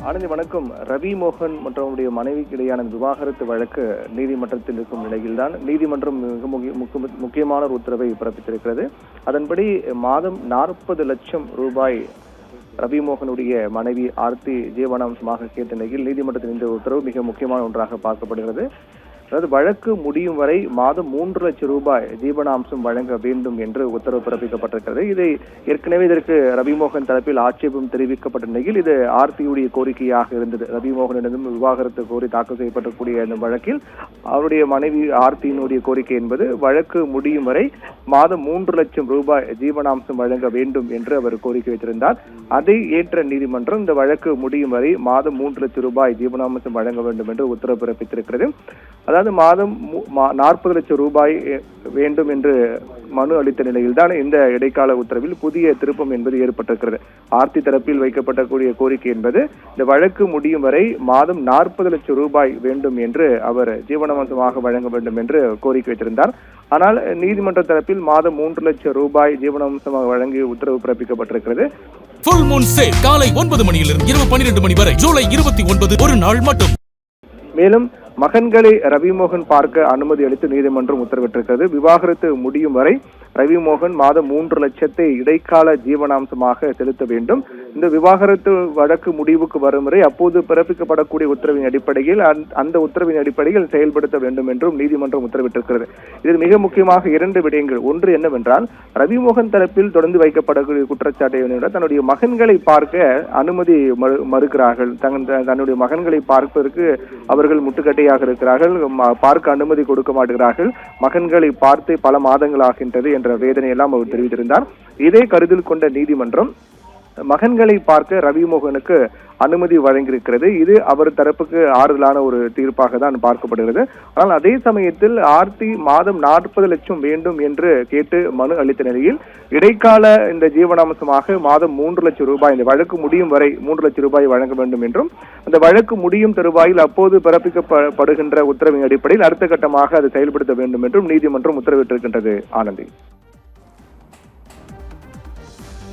ஆனந்தி வணக்கம். ரவி மோகன் மற்றும் அவருடைய மனைவிக்கு இடையான விவாகரத்து வழக்கு நீதிமன்றத்தில் இருக்கும் நிலையில்தான் நீதிமன்றம் மிக முக்கியமான ஒரு உத்தரவை பிறப்பித்திருக்கிறது. அதன்படி மாதம் 40 லட்சம் ரூபாய் ரவி மோகனுடைய மனைவி ஆர்த்தி ஜீவனாம்சமாக கேட்ட நிலையில் நீதிமன்றத்தின் இந்த உத்தரவு மிக முக்கியமான ஒன்றாக பார்க்கப்படுகிறது. அதாவது வழக்கு முடியும் வரை மாதம் 3 லட்சம் ரூபாய் ஜீவனாம்சம் வழங்க வேண்டும் என்று உத்தரவு பிறப்பிக்கப்பட்டிருக்கிறது. இதை ஏற்கனவே இதற்கு ரவிமோகன் தரப்பில் ஆட்சேபம் தெரிவிக்கப்பட்ட நிலையில் இது ஆர்த்தியுடைய கோரிக்கையாக இருந்தது. ரவிமோகனிடம் விவாகரத்து கோரி தாக்கல் செய்யப்படக்கூடிய இந்த வழக்கில் அவருடைய மனைவி ஆர்த்தியினுடைய கோரிக்கை என்பது வழக்கு முடியும் வரை மாதம் 3 லட்சம் ரூபாய் ஜீவனாம்சம் வழங்க வேண்டும் என்று அவர் கோரிக்கை வைத்திருந்தார். அதை ஏற்ற நீதிமன்றம் இந்த வழக்கு முடியும் வரை மாதம் 3 லட்சம் ரூபாய் ஜீவனாம்சம் வழங்க வேண்டும் என்று உத்தரவு பிறப்பித்திருக்கிறது. அதாவது மாதம் 40 லட்சம் ரூபாய் வேண்டும் என்று மனு அளித்த நிலையில்தான் இந்த இடைக்கால உத்தரவில் புதிய திருப்பம் என்பது ஏற்பட்டிருக்கிறது. ஆர்த்தி தரப்பில் வைக்கப்படக்கூடிய கோரிக்கை என்பது இந்த வழக்கு முடியும் வரை மாதம் 40 லட்சம் ரூபாய் வேண்டும் என்று அவர் ஜீவனாம்சமாக வழங்க வேண்டும் என்று கோரிக்கை வைத்திருந்தார். ஆனால் நீதிமன்ற தரப்பில் மாதம் 3 லட்சம் ரூபாய் ஜீவனாம்சமாக வழங்கி உத்தரவு பிறப்பிக்கப்பட்டிருக்கிறது. ஃபுல் மூன் சேல் காலை 9 மணியிலிருந்து இரவு 12 மணி வரை ஜூலை 29 ஒரு நாள் மட்டும். மேலும் மகன்களை ரவிமோகன் பார்க்க அனுமதி அளித்து நீதிமன்றம் உத்தரவிட்டிருக்கிறது. விவாகரத்து முடியும் வரை ரவிமோகன் மாதம் 3 லட்சத்தை இடைக்கால ஜீவனாம்சமாக செலுத்த வேண்டும். இந்த விவாகரத்து வழக்கு முடிவுக்கு வரும் வரை அப்போது பிறப்பிக்கப்படக்கூடிய உத்தரவின் அடிப்படையில் அந்த உத்தரவின் அடிப்படையில் செயல்படுத்த வேண்டும் என்றும் நீதிமன்றம் உத்தரவிட்டிருக்கிறது. இதில் மிக முக்கியமாக 2 விடயங்கள். ஒன்று என்னவென்றால், ரவிமோகன் தரப்பில் தொடர்ந்து வைக்கப்படக்கூடிய குற்றச்சாட்டை தன்னுடைய மகன்களை பார்க்க அனுமதி மறுக்கிறார்கள். தன்னுடைய மகன்களை பார்ப்பதற்கு அவர்கள் முட்டுக்கட்டையாக இருக்கிறார்கள், பார்க்க அனுமதி கொடுக்க மாட்டுகிறார்கள். மகன்களை பார்த்து பல மாதங்கள் ஆகின்றது என்ற வேதனை எல்லாம் அவர் தெரிவித்திருந்தார். இதை கருத்தில் கொண்ட நீதிமன்றம் மகன்களை பார்க்க ரவிமோகனுக்கு அனுமதி வழங்கியிருக்கிறது. இது அவர் தரப்புக்கு ஆறுதலான ஒரு தீர்ப்பாக தான் பார்க்கப்படுகிறது. ஆனால் அதே சமயத்தில் ஆர்த்தி மாதம் 40 லட்சம் வேண்டும் என்று கேட்டு மனு அளித்த நிலையில் இடைக்கால இந்த ஜீவனாம்சமாக மாதம் 3 லட்சம் ரூபாய், இந்த வழக்கு முடியும் வரை 3 லட்சம் ரூபாய் வழங்க வேண்டும் என்றும், அந்த வழக்கு முடியும் தருவாயில் அப்போது பிறப்பிக்கப்படுகின்ற உத்தரவின் அடிப்படையில் அடுத்த கட்டமாக அதை செயல்படுத்த வேண்டும் என்றும் நீதிமன்றம் உத்தரவிட்டிருக்கின்றது. ஆனந்தி.